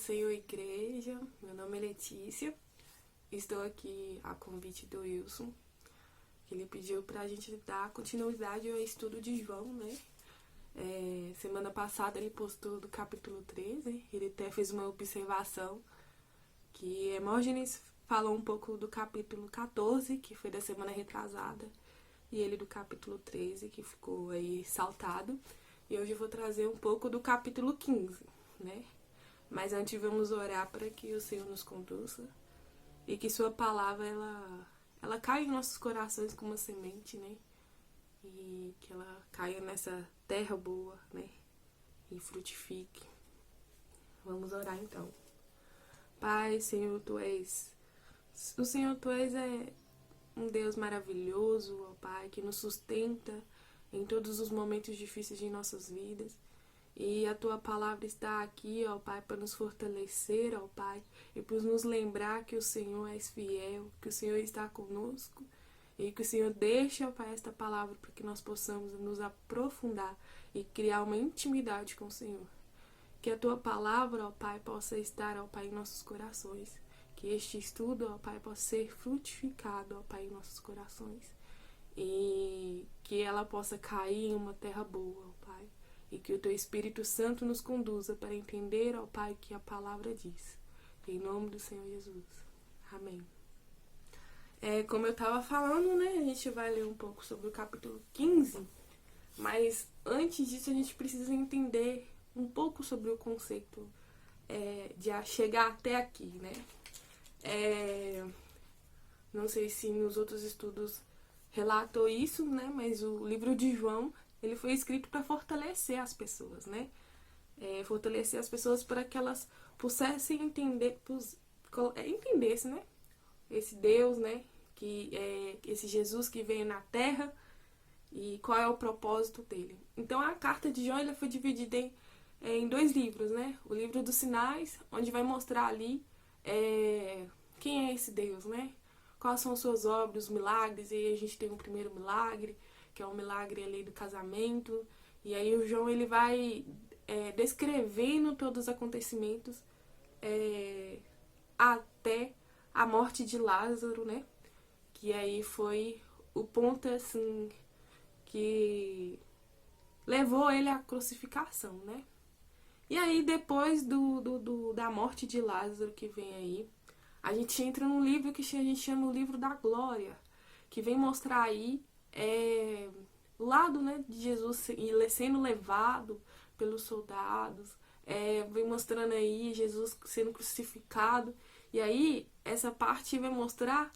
Senhor, igreja. Meu nome é Letícia. Estou aqui a convite do Wilson, que ele pediu para a gente dar continuidade ao estudo de João, né? Semana passada ele postou do capítulo 13, ele até fez uma observação que Hermógenes falou um pouco do capítulo 14, que foi da semana retrasada, e ele do capítulo 13, que ficou aí saltado. E hoje eu vou trazer um pouco do capítulo 15, né? Mas antes vamos orar para que o Senhor nos conduza e que sua palavra ela caia em nossos corações como uma semente, né? E que ela caia nessa terra boa, né? E frutifique. Vamos orar então. Pai, Senhor, Tu és um Deus maravilhoso, ó Pai, que nos sustenta em todos os momentos difíceis de nossas vidas. E a Tua palavra está aqui, ó Pai, para nos fortalecer, ó Pai, e para nos lembrar que o Senhor é fiel, que o Senhor está conosco, e que o Senhor deixa, ó Pai, esta palavra para que nós possamos nos aprofundar e criar uma intimidade com o Senhor. Que a Tua palavra, ó Pai, possa estar, ó Pai, em nossos corações. Que este estudo, ó Pai, possa ser frutificado, ó Pai, em nossos corações. E que ela possa cair em uma terra boa, ó Pai. E que o Teu Espírito Santo nos conduza para entender, ó Pai, o que a palavra diz. Em nome do Senhor Jesus. Amém. Como eu estava falando, né, a gente vai ler um pouco sobre o capítulo 15. Mas antes disso a gente precisa entender um pouco sobre o conceito de chegar até aqui, né? Não sei se nos outros estudos relatou isso, né? Mas o livro de João, ele foi escrito para fortalecer as pessoas, né? Fortalecer as pessoas para que elas pudessem entendesse, né? Esse Deus, né? Que esse Jesus que veio na Terra e qual é o propósito dele. Então a carta de João ela foi dividida em dois livros, né? O livro dos sinais, onde vai mostrar ali quem é esse Deus, né? Quais são as suas obras, os milagres. E aí a gente tem um primeiro milagre, que é o milagre ali do casamento. E aí o João ele vai descrevendo todos os acontecimentos até a morte de Lázaro, né? Que aí foi o ponto, assim, que levou ele à crucificação, né? E aí, depois da morte de Lázaro, que vem aí, a gente entra num livro que a gente chama o livro da glória, que vem mostrar aí o lado, né, de Jesus sendo levado pelos soldados, vem mostrando aí Jesus sendo crucificado. E aí, essa parte vai mostrar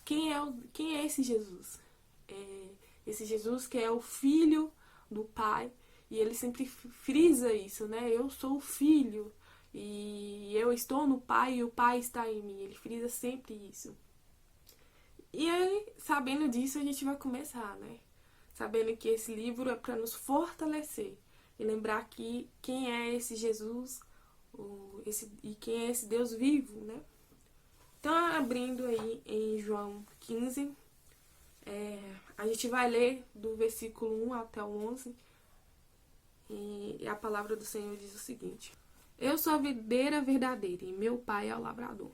quem é esse Jesus. Esse Jesus que é o Filho do Pai. E ele sempre frisa isso, né? Eu sou o Filho e eu estou no Pai e o Pai está em mim. Ele frisa sempre isso. E aí, sabendo disso, a gente vai começar, né? Sabendo que esse livro é para nos fortalecer e lembrar que quem é esse Jesus e quem é esse Deus vivo, né? Então, abrindo aí em João 15, a gente vai ler do versículo 1 até o 11. E a palavra do Senhor diz o seguinte: Eu sou a videira verdadeira e meu pai é o lavrador.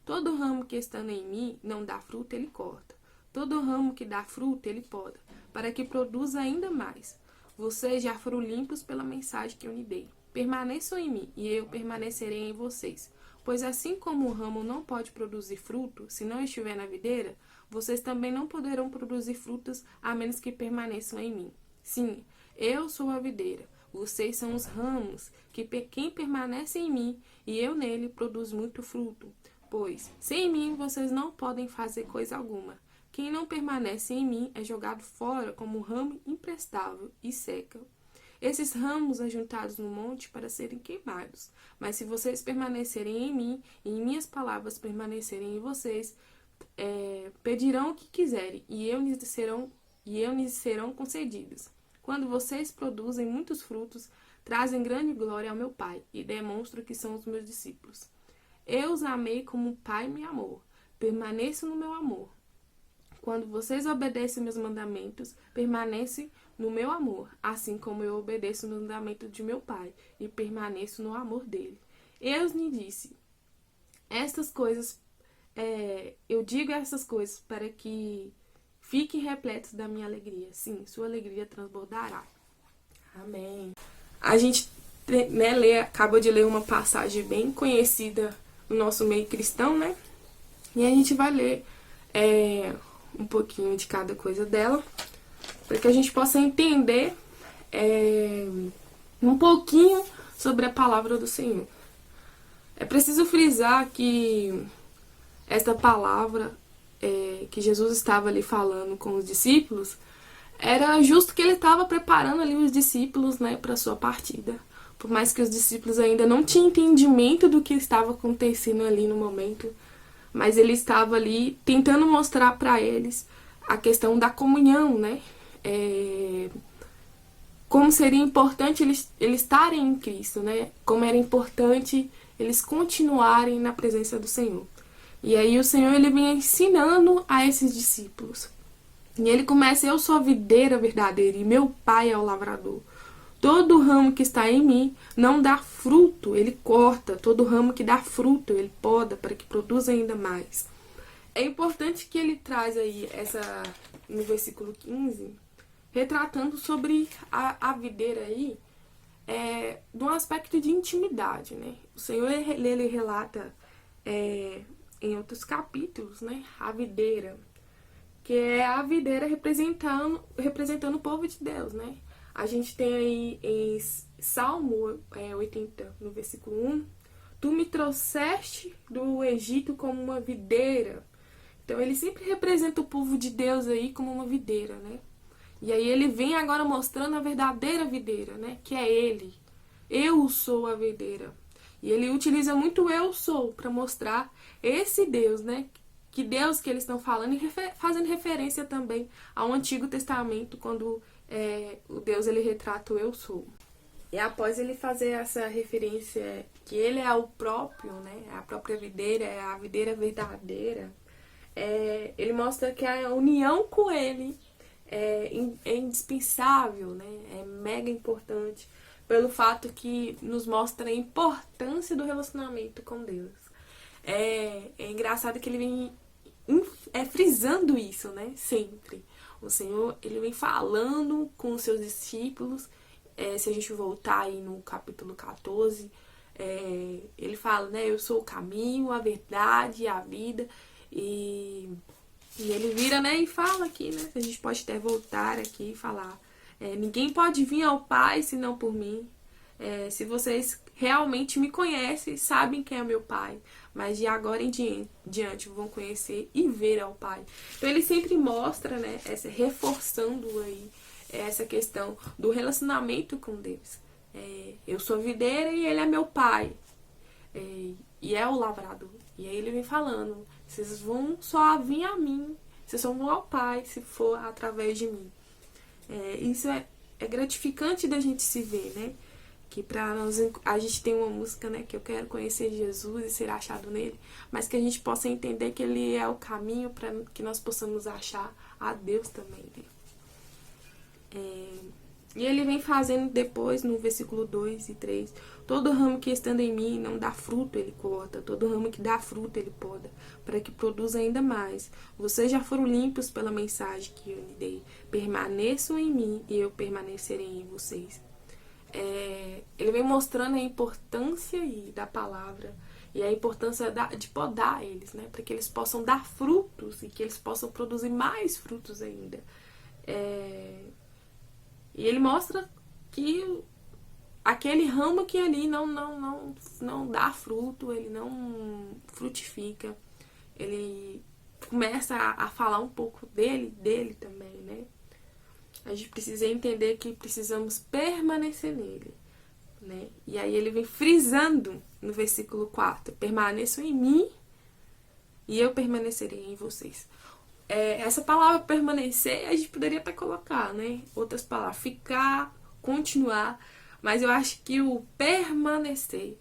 Todo ramo que estando em mim não dá fruto, ele corta. Todo ramo que dá fruto, ele poda, para que produza ainda mais. Vocês já foram limpos pela mensagem que eu lhe dei. Permaneçam em mim e eu permanecerei em vocês. Pois assim como o ramo não pode produzir fruto se não estiver na videira, vocês também não poderão produzir frutos a menos que permaneçam em mim. Sim, eu sou a videira, vocês são os ramos, quem permanece em mim e eu nele produz muito fruto. Pois, sem mim, vocês não podem fazer coisa alguma. Quem não permanece em mim é jogado fora como um ramo imprestável e seca. Esses ramos ajuntados no monte para serem queimados. Mas se vocês permanecerem em mim e em minhas palavras permanecerem em vocês, pedirão o que quiserem e eu lhes serão concedidos. Quando vocês produzem muitos frutos, trazem grande glória ao meu Pai e demonstram que são os meus discípulos. Eu os amei como o Pai me amou. Permaneçam no meu amor. Quando vocês obedecem meus mandamentos, permanecem no meu amor, assim como eu obedeço o mandamento de meu Pai e permaneço no amor dele. Eus lhe disse, estas coisas, eu digo essas coisas para que fiquem repletos da minha alegria. Sim, sua alegria transbordará. Amém. A gente, né, acaba de ler uma passagem bem conhecida no nosso meio cristão, né? E a gente vai ler um pouquinho de cada coisa dela, para que a gente possa entender um pouquinho sobre a palavra do Senhor. É preciso frisar que esta palavra que Jesus estava ali falando com os discípulos, era justo que ele estava preparando ali os discípulos, né, para a sua partida. Por mais que os discípulos ainda não tinham entendimento do que estava acontecendo ali no momento, mas ele estava ali tentando mostrar para eles a questão da comunhão, né? Como seria importante eles estarem em Cristo, né? Como era importante eles continuarem na presença do Senhor. E aí o Senhor ele vem ensinando a esses discípulos. E ele começa, eu sou a videira verdadeira e meu pai é o lavrador. Todo ramo que está em mim não dá fruto, ele corta. Todo ramo que dá fruto, ele poda para que produza ainda mais. É importante que ele traz aí no versículo 15, retratando sobre a videira aí, de um aspecto de intimidade, né? O Senhor, ele relata em outros capítulos, né? A videira, que é a videira representando o povo de Deus, né? A gente tem aí em Salmo 80, no versículo 1, tu me trouxeste do Egito como uma videira. Então ele sempre representa o povo de Deus aí como uma videira, né? E aí ele vem agora mostrando a verdadeira videira, né? Que é ele. Eu sou a videira. E ele utiliza muito o eu sou para mostrar esse Deus, né? Que Deus que eles estão falando e fazendo referência também ao Antigo Testamento, quando o Deus ele retrata o eu sou. E após ele fazer essa referência que ele é o próprio, né? A própria videira, é a videira verdadeira, ele mostra que a união com ele é indispensável, né? É mega importante, pelo fato que nos mostra a importância do relacionamento com Deus. É engraçado que ele vem frisando isso, né? Sempre. O Senhor, ele vem falando com os seus discípulos. Se a gente voltar aí no capítulo 14, ele fala, né? Eu sou o caminho, a verdade e a vida. E ele vira, né? E fala aqui, né? A gente pode até voltar aqui e falar. Ninguém pode vir ao Pai senão por mim. Se vocês realmente me conhecem, sabem quem é meu Pai, mas de agora em diante vão conhecer e ver ao Pai. Então ele sempre mostra, né, reforçando aí essa questão do relacionamento com Deus. Eu sou a videira e ele é meu Pai, e é o lavrador. E aí ele vem falando, vocês vão só vir a mim, vocês só vão ao Pai se for através de mim. Isso é gratificante da gente se ver, né? Que pra nós, a gente tem uma música, né, que eu quero conhecer Jesus e ser achado nele, mas que a gente possa entender que ele é o caminho para que nós possamos achar a Deus também, né? E ele vem fazendo depois, no versículo 2 e 3, todo ramo que estando em mim não dá fruto, ele corta, todo ramo que dá fruto, ele poda, para que produza ainda mais. Vocês já foram limpos pela mensagem que eu lhe dei, permaneçam em mim e eu permanecerei em vocês. Ele vem mostrando a importância da palavra e a importância de podar eles, né? Para que eles possam dar frutos e que eles possam produzir mais frutos ainda. E ele mostra que aquele ramo que ali não dá fruto, ele não frutifica, ele começa a falar um pouco dele também, né? A gente precisa entender que precisamos permanecer nele, né? E aí ele vem frisando no versículo 4, permaneçam em mim e eu permanecerei em vocês. Essa palavra permanecer, a gente poderia até colocar, né? Outras palavras, ficar, continuar, mas eu acho que o permanecer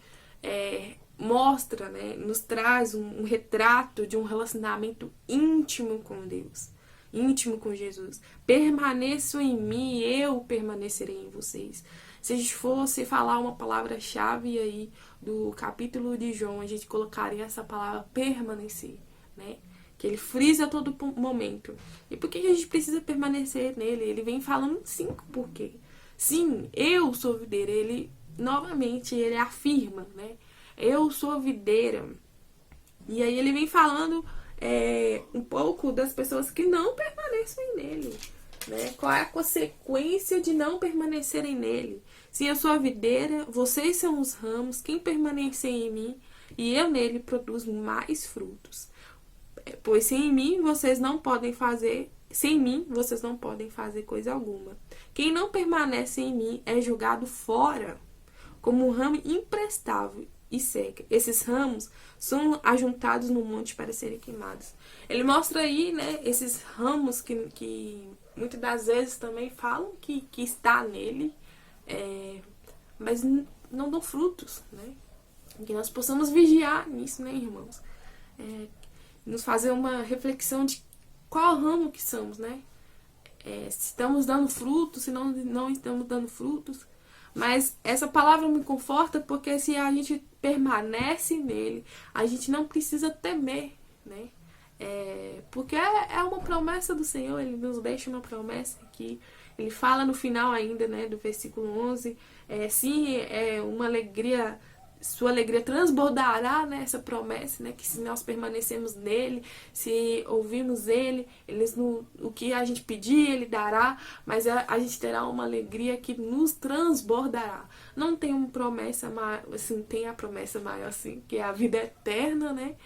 mostra, né? Nos traz um retrato de um relacionamento íntimo com Deus. íntimo com Jesus. Permaneçam em mim, eu permanecerei em vocês. Se a gente fosse falar uma palavra-chave aí do capítulo de João, a gente colocaria essa palavra permanecer, né? Que ele frisa a todo momento. E por que a gente precisa permanecer nele? Ele vem falando 5 porquê. Sim, eu sou videira. Ele, novamente, ele afirma, né? Eu sou videira. E aí ele vem falando um pouco das pessoas que não permanecem nele. Né? Qual é a consequência de não permanecerem nele? Se eu sou a videira, vocês são os ramos, quem permanecer em mim e eu nele produz mais frutos. Pois sem mim vocês não podem fazer, sem mim vocês não podem fazer coisa alguma. Quem não permanece em mim é jogado fora, como um ramo imprestável e seca. Esses ramos são ajuntados no monte para serem queimados. Ele mostra aí, né, esses ramos que muitas das vezes também falam que está nele, mas não dão frutos, né? Que nós possamos vigiar nisso, né, irmãos? Nos fazer uma reflexão de qual ramo que somos, né? Se estamos dando frutos, se não estamos dando frutos. Mas essa palavra me conforta porque se a gente permanece nele, a gente não precisa temer, né? Porque é uma promessa do Senhor, ele nos deixa uma promessa aqui. Ele fala no final ainda, né, do versículo 11, sim, é uma alegria, sua alegria transbordará, né, essa promessa, né, que se nós permanecemos nele, se ouvirmos ele, o que a gente pedir, ele dará, mas a gente terá uma alegria que nos transbordará. Não tem uma promessa maior, assim, tem a promessa maior, assim, que é a vida eterna, né,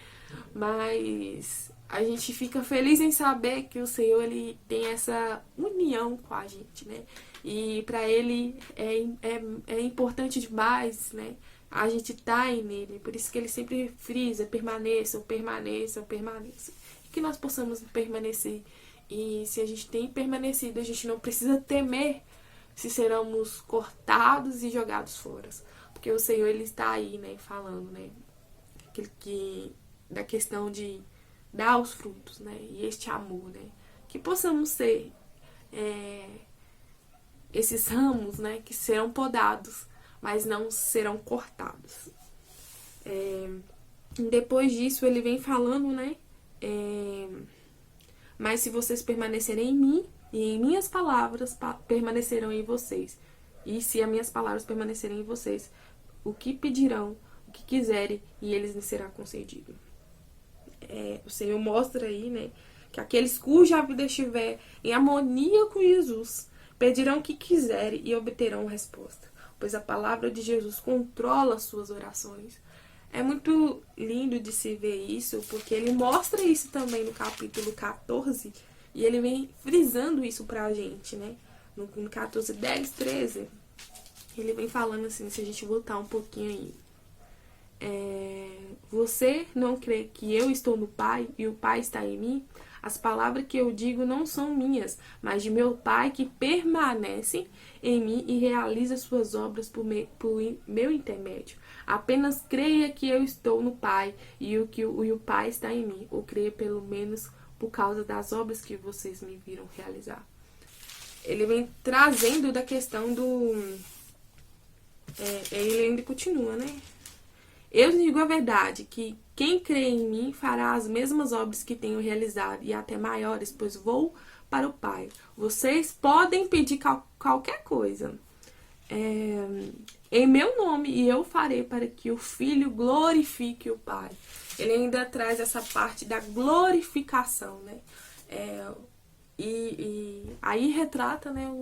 mas a gente fica feliz em saber que o Senhor, ele tem essa união com a gente, né, e para ele é importante demais, né, a gente tá nele, por isso que ele sempre frisa, permaneçam, permaneçam, permaneçam. E que nós possamos permanecer. E se a gente tem permanecido, a gente não precisa temer se seremos cortados e jogados fora. Porque o Senhor, ele está aí, né, falando, né, da questão de dar os frutos, né, e este amor, né. Que possamos ser esses ramos, né, que serão podados, mas não serão cortados. Depois disso, ele vem falando, né? Mas se vocês permanecerem em mim, e em minhas palavras permanecerão em vocês, e se as minhas palavras permanecerem em vocês, o que pedirão, o que quiserem, e eles lhes será concedido. O Senhor mostra aí, né, que aqueles cuja vida estiver em harmonia com Jesus, pedirão o que quiserem e obterão resposta. Pois a palavra de Jesus controla as suas orações. É muito lindo de se ver isso, porque ele mostra isso também no capítulo 14, e ele vem frisando isso pra gente, né? No 14, 10, 13, ele vem falando assim, se a gente voltar um pouquinho aí. Você não crê que eu estou no Pai e o Pai está em mim? As palavras que eu digo não são minhas, mas de meu Pai que permanece em mim e realiza suas obras por meu intermédio. Apenas creia que eu estou no Pai e o Pai está em mim, ou creia pelo menos por causa das obras que vocês me viram realizar. Ele vem trazendo da questão do... ele ainda continua, né? Eu digo a verdade, que quem crê em mim fará as mesmas obras que tenho realizado e até maiores, pois vou para o Pai. Vocês podem pedir qualquer coisa em meu nome e eu farei para que o Filho glorifique o Pai. Ele ainda traz essa parte da glorificação, né? E aí retrata, né,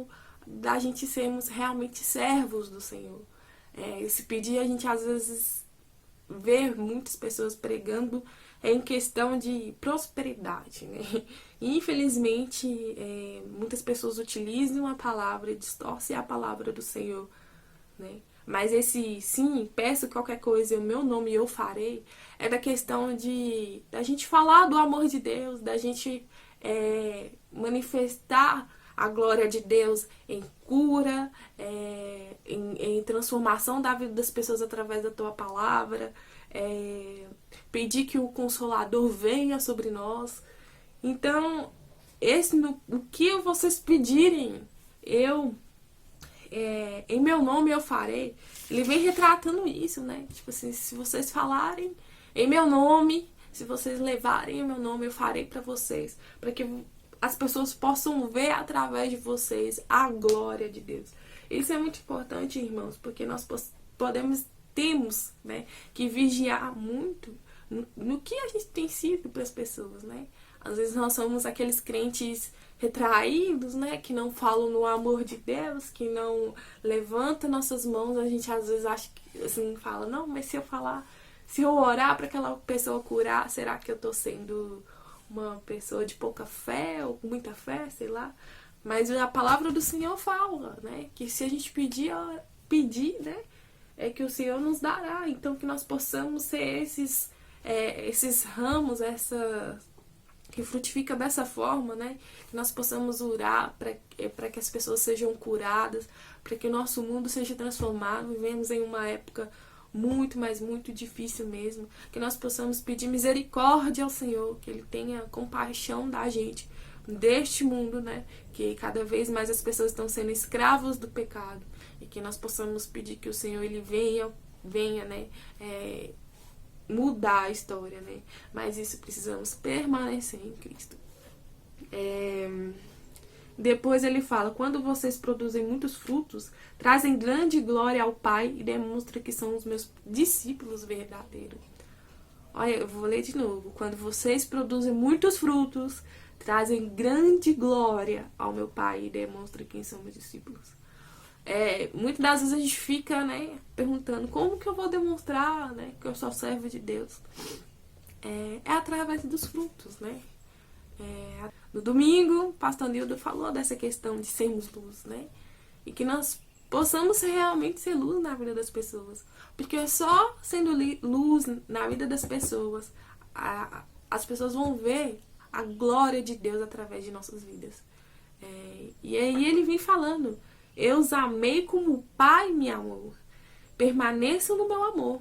da gente sermos realmente servos do Senhor. Esse pedir a gente às vezes ver muitas pessoas pregando em questão de prosperidade, né? E, infelizmente, muitas pessoas utilizam a palavra e distorcem a palavra do Senhor, né? Mas esse sim, peço qualquer coisa em meu nome eu farei, é da questão da gente falar do amor de Deus, da gente manifestar a glória de Deus em cura, em transformação da vida das pessoas através da tua palavra, pedir que o Consolador venha sobre nós. Então, o que vocês pedirem, em meu nome eu farei. Ele vem retratando isso, né? Tipo assim, se vocês falarem em meu nome, se vocês levarem o meu nome, eu farei para vocês, para que as pessoas possam ver através de vocês a glória de Deus. Isso é muito importante, irmãos, porque nós temos, né, que vigiar muito no que a gente tem sido para as pessoas, né? Às vezes nós somos aqueles crentes retraídos, né, que não falam no amor de Deus, que não levantam nossas mãos. A gente às vezes acha que, assim, fala, não, mas se eu orar para aquela pessoa curar, será que eu tô sendo uma pessoa de pouca fé ou com muita fé, sei lá? Mas a palavra do Senhor fala, né, que se a gente pedir, né, é que o Senhor nos dará. Então que nós possamos ser esses ramos, que frutifica dessa forma, né? Que nós possamos orar para que as pessoas sejam curadas, para que o nosso mundo seja transformado. Vivemos em uma época muito, mas muito difícil mesmo. Que nós possamos pedir misericórdia ao Senhor, que Ele tenha compaixão da gente, deste mundo, né? Que cada vez mais as pessoas estão sendo escravos do pecado. E que nós possamos pedir que o Senhor, Ele venha, né? Mudar a história, né? Mas isso precisamos permanecer em Cristo. Depois ele fala, quando vocês produzem muitos frutos, trazem grande glória ao Pai e demonstram que são os meus discípulos verdadeiros. Olha, eu vou ler de novo. Quando vocês produzem muitos frutos, trazem grande glória ao meu Pai e demonstram quem são meus discípulos. Muitas das vezes a gente fica, né, perguntando como que eu vou demonstrar, né, que eu sou servo de Deus. É através dos frutos, né? No domingo, o pastor Nildo falou dessa questão de sermos luz, né? E que nós possamos realmente ser luz na vida das pessoas. Porque é só sendo luz na vida das pessoas, as pessoas vão ver a glória de Deus através de nossas vidas. E aí ele vem falando, eu os amei como o Pai me amou. Permaneçam no meu amor.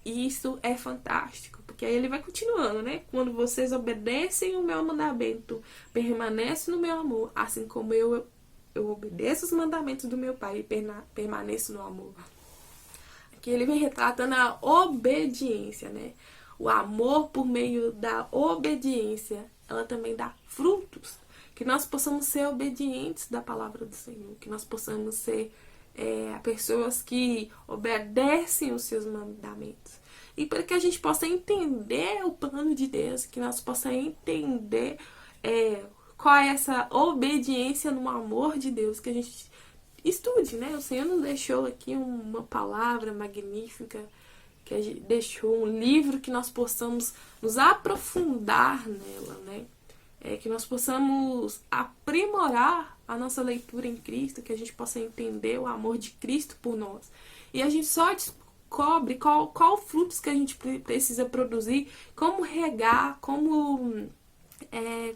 E isso é fantástico, porque aí ele vai continuando, né? Quando vocês obedecem o meu mandamento, permanecem no meu amor, assim como eu obedeço os mandamentos do meu Pai e permaneço no amor. Aqui ele vem retratando a obediência, né? O amor por meio da obediência, ela também dá frutos. Que nós possamos ser obedientes da palavra do Senhor, que nós possamos ser pessoas que obedecem os seus mandamentos. E para que a gente possa entender o plano de Deus, que nós possamos entender qual é essa obediência no amor de Deus, que a gente estude, né? O Senhor nos deixou aqui uma palavra magnífica, que a gente deixou um livro que nós possamos nos aprofundar nela, né? Que nós possamos aprimorar a nossa leitura em Cristo, que a gente possa entender o amor de Cristo por nós. E a gente só descobre qual frutos que a gente precisa produzir, como regar, como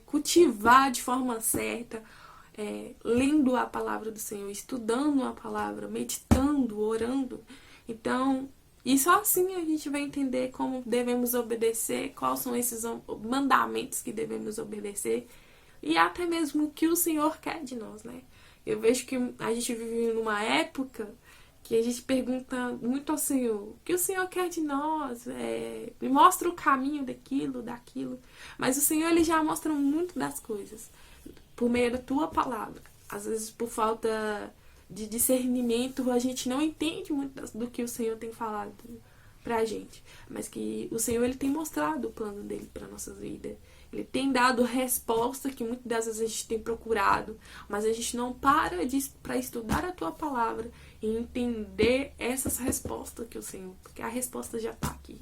cultivar de forma certa, lendo a palavra do Senhor, estudando a palavra, meditando, orando. Então, e só assim a gente vai entender como devemos obedecer, quais são esses mandamentos que devemos obedecer e até mesmo o que o Senhor quer de nós, né? Eu vejo que a gente vive numa época que a gente pergunta muito ao Senhor, o que o Senhor quer de nós? Me mostra o caminho daquilo. Mas o Senhor, Ele já mostra muito das coisas por meio da Tua palavra. Às vezes, por falta de discernimento, a gente não entende muito do que o Senhor tem falado pra gente. Mas que o Senhor, Ele tem mostrado o plano dele pra nossas vidas. Ele tem dado resposta que muitas das vezes a gente tem procurado, mas a gente não para para estudar a Tua palavra e entender essas respostas que o Senhor, porque a resposta já está aqui.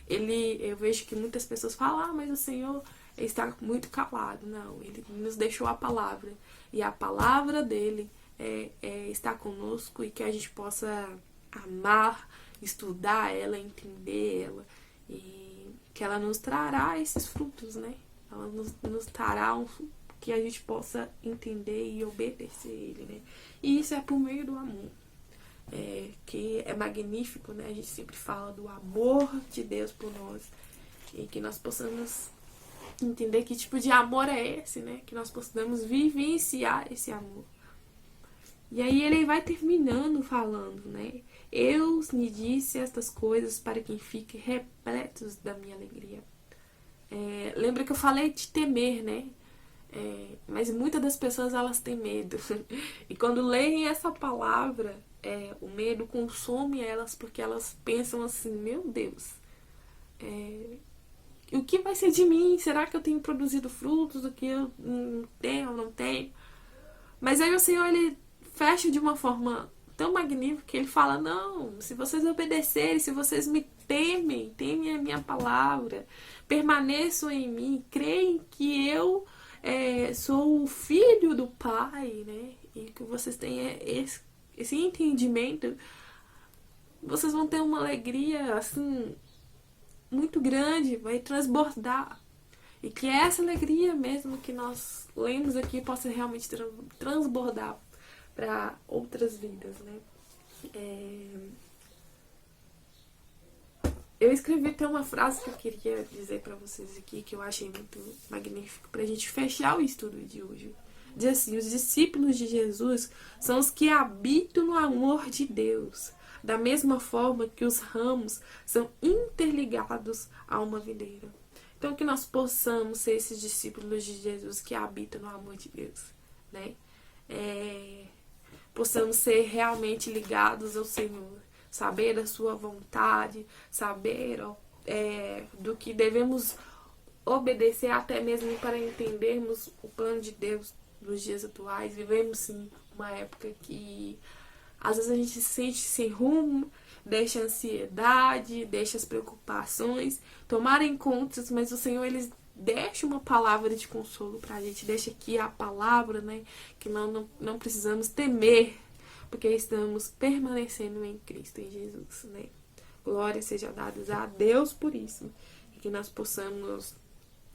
Eu vejo que muitas pessoas falam, mas o Senhor está muito calado. Não, Ele nos deixou a palavra, e a palavra dele está conosco, e que a gente possa amar, estudar ela, entender ela, e que ela nos trará esses frutos, né? Ela nos trará que a gente possa entender e obedecer ele, né? E isso é por meio do amor, que é magnífico, né? A gente sempre fala do amor de Deus por nós, e que nós possamos Entender que tipo de amor é esse, né? Que nós possamos vivenciar esse amor. E aí ele vai terminando falando, né? Eu lhe disse estas coisas para que fiquem repletos da minha alegria. Lembra que eu falei de temer, né? Mas muitas das pessoas elas têm medo. E quando leem essa palavra, o medo consome elas porque elas pensam assim, meu Deus, o que vai ser de mim? Será que eu tenho produzido frutos do que eu tenho ou não tenho? Mas aí o Senhor, ele fecha de uma forma tão magnífica que ele fala, não, se vocês obedecerem, se vocês me temem a minha palavra, permaneçam em mim, creem que eu sou o filho do Pai, né? E que vocês tenham esse entendimento, vocês vão ter uma alegria, assim, muito grande, vai transbordar. E que essa alegria mesmo que nós lemos aqui possa realmente transbordar para outras vidas, né? Eu escrevi até uma frase que eu queria dizer para vocês aqui, que eu achei muito magnífico, pra gente fechar o estudo de hoje. Diz assim, os discípulos de Jesus são os que habitam no amor de Deus, da mesma forma que os ramos são interligados a uma videira. Então, que nós possamos ser esses discípulos de Jesus que habitam no amor de Deus, né? Possamos ser realmente ligados ao Senhor, saber da sua vontade, saber do que devemos obedecer, até mesmo para entendermos o plano de Deus nos dias atuais. Vivemos, sim, uma época que às vezes a gente se sente sem rumo, deixa a ansiedade, deixa as preocupações tomarem conta, mas o Senhor, ele deixa uma palavra de consolo pra gente, deixa aqui a palavra, né, que não precisamos temer, porque estamos permanecendo em Cristo, em Jesus, né. Glória seja dada a Deus por isso, e que nós possamos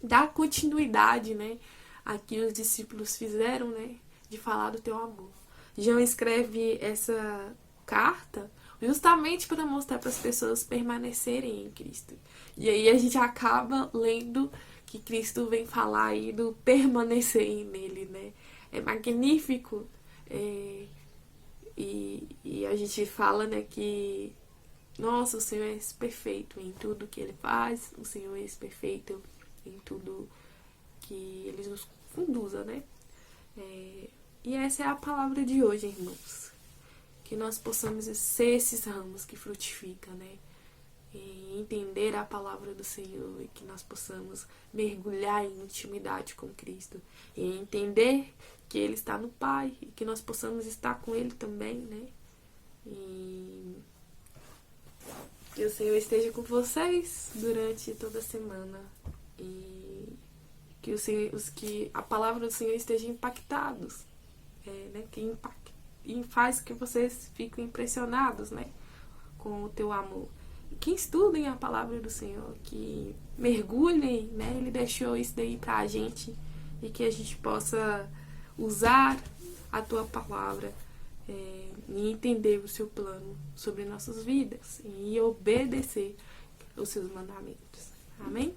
dar continuidade, né, a que os discípulos fizeram, né, de falar do teu amor. João escreve essa carta justamente para mostrar para as pessoas permanecerem em Cristo. E aí a gente acaba lendo que Cristo vem falar aí do permanecer nele, né? É magnífico. E a gente fala, né, que nossa, o Senhor é perfeito em tudo que Ele faz, o Senhor é perfeito em tudo que Ele nos conduza, né? E essa é a palavra de hoje, irmãos. Que nós possamos ser esses ramos que frutificam, né? E entender a palavra do Senhor e que nós possamos mergulhar em intimidade com Cristo e entender que Ele está no Pai e que nós possamos estar com Ele também, né? E que o Senhor esteja com vocês durante toda a semana e que que a palavra do Senhor esteja impactados, né? Que faz que vocês fiquem impressionados, né, com o teu amor. Que estudem a palavra do Senhor, que mergulhem, né? Ele deixou isso daí pra gente e que a gente possa usar a tua palavra e entender o seu plano sobre nossas vidas e obedecer os seus mandamentos. Amém?